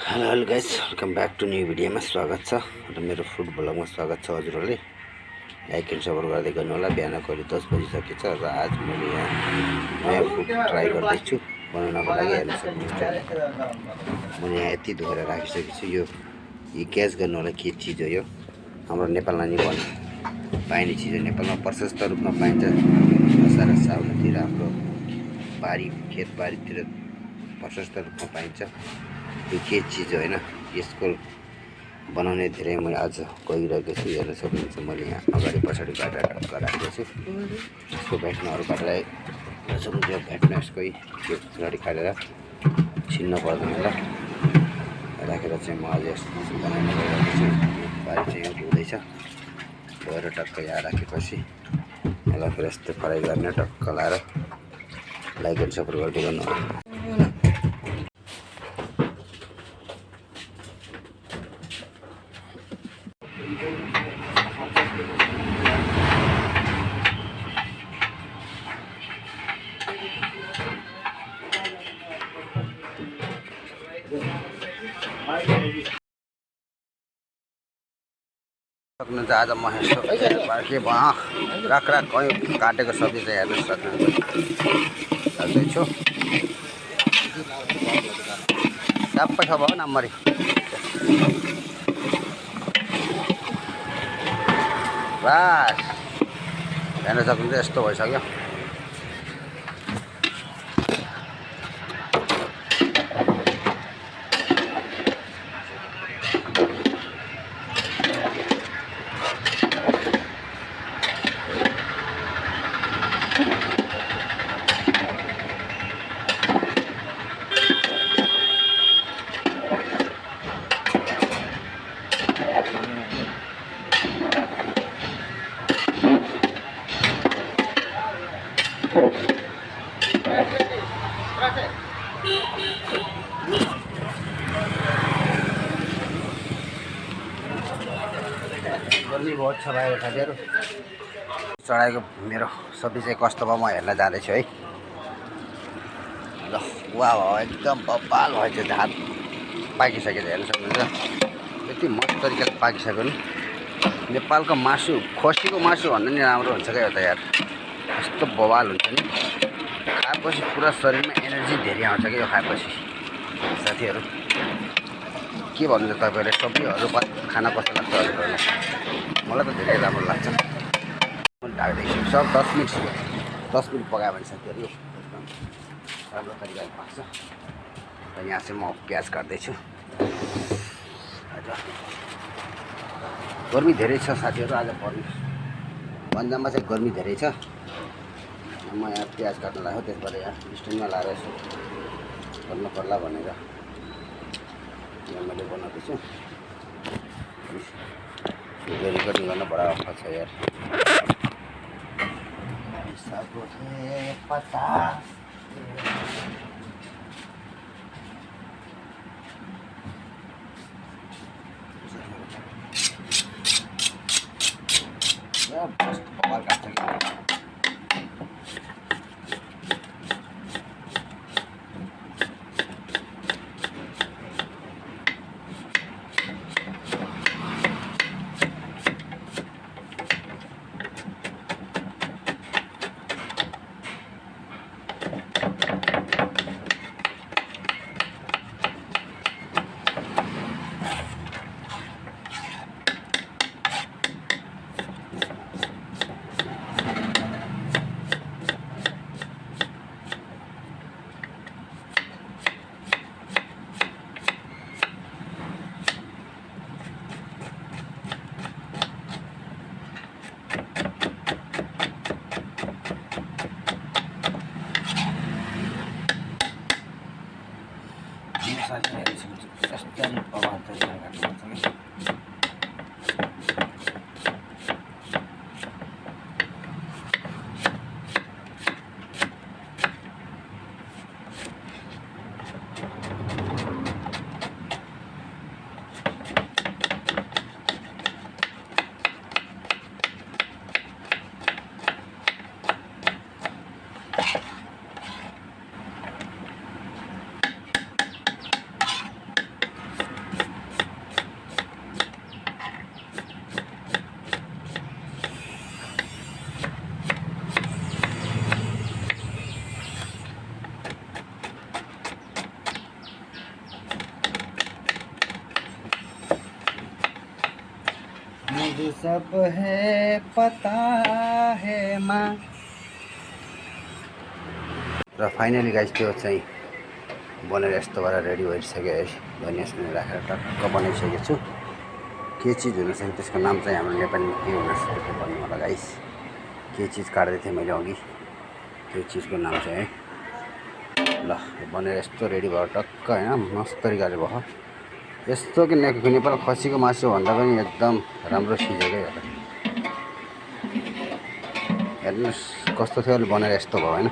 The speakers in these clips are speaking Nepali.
Hello guys, welcome back to new भिडियोमा स्वागत छ र मेरो फुड ब्लगमा स्वागत छ। हजुरहरूले लाइक एन्ड सपोर्ट गर्दै गर्नु होला। बिहान कहिले 10 बजिसकेछ र आज मैले यहाँ नयाँ फुड ट्राई गर्दैछु बनाउनको लागि। हेर्न सक्नुहुन्छ मैले यहाँ यति धोएर राखिसकेको छु। यो ग्यास गर्नुलाई के चिज हो? यो हाम्रो नेपालमा नि पाइने चिज हो। नेपालमा प्रशस्त रूपमा पाइन्छ। सारा साउनतिर हाम्रो बारी खेतबारीतिर प्रशस्त रूपमा पाइन्छ। यो के चिज होइन, यसको बनाउने धेरै मैले आज गइरहेको छु। हेर्न सक्नुहुन्छ मैले यहाँ अगाडि पछाडि काटेर ढक्क राखेको छु। यसको भेट्न अरू काटेर सक्नुहुन्छ। भेट्न यसकै त्यो अगाडि काटेर छिन्न पर्दैन ल। राखेर चाहिँ म आज यस्तो बनाउन गइरहेको छु। बारी चाहिँ यहाँ धुँदैछ। धोएर टक्क यहाँ राखेपछि यसलाई फेरि यस्तो फ्राई गर्ने, टक्क लाएर लाइक एन्ड सपोर्ट गर्दै गर्नु होला। सक्नुहुन्छ आज म यसो के भयो राख कहीँ काटेको सब्जी चाहिँ हेर्नु सक्नुहुन्छ। हाल्दैछु सबै छ भयो नम्बरी। बस हेर्न सक्नुहुन्छ यस्तो भइसक्यो। गर्मी बहुत छ भाइ साथीहरू। चढाएको मेरो सब्जी चाहिँ कस्तो भयो म हेर्न जाँदैछु है। ल वाह एकदम बब्बाल भएछ। झात पाकिसकेको हेर्न सक्नुहुन्छ। यति मस्त तरिकाले पाकिसक्यो नि। नेपालको मासु, खसीको मासु भन्दा नि राम्रो हुन्छ क्या यो त यार। यस्तो बवाल हुन्छ नि। खाएपछि पुरा शरीरमा एनर्जी धेरै आउँछ क्या यो खाएपछि साथीहरू। के भन्नुहुन्छ तपाईँहरूले सब्जीहरू खाना कस्तो लाग्छ हजुरहरूलाई? मलाई त धेरै राम्रो लाग्छ। ढाक्दैछु सब 10 मिनट पकायो भने साथीहरू यो एकदम राम्रो तरिकाले पाक्छ। र यहाँ चाहिँ म प्याज काट्दैछु। गर्मी धेरै छ साथीहरू आज पर्ने भन्दामा चाहिँ गर्मी धेरै छ। म यहाँ प्याज काट्न लाग्यो, त्यसबाट यहाँ स्ट्यान्डमा लाएर यसो गर्नु पर्ला भनेर यहाँ मैले बनाउँदैछु। भिडियो रेकर्डिङ गर्न बडा अफर छ यार। बवाल काट्छ कि यस्तो बवाल तरिकाले काट्नुपर्छ कि। तुझे सब है पता है माँ। र फाइनली गाइस त्यो चाहिँ बनेर यस्तो भएर रेडी भइसक्यो है। धनियाँ सनियाँ राखेर टक्क बनाइसकेको छु। के चिज हुनसक्छ त्यसको नाम चाहिँ हाम्रो नेपालीमा के हुनसक्छ त्यो भन्नु होला गाइस। के चिज काट्दै थिएँ मैले अघि, त्यो चिजको नाम चाहिँ है। ल बनेर यस्तो रेडी भयो टक्क होइन, मस्त तरिकाले भयो। यस्तो कि नेपाल खसीको मासु भन्दा पनि एकदम राम्रो सिझेको यो त। हेर्नुहोस् कस्तो थियो, अहिले बनेर यस्तो भयो होइन।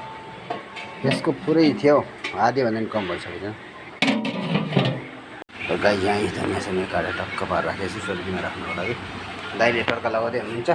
यसको पुरै थियो आधीभन्दा पनि कम भइसकेको छ। र गाई यहाँ धनियाँ सनियाँ काटेर टक्क पारेर राखेको छु सोलकीमा राख्नुको लागि। दाइले तड्का लगाउँदै हुनुहुन्छ।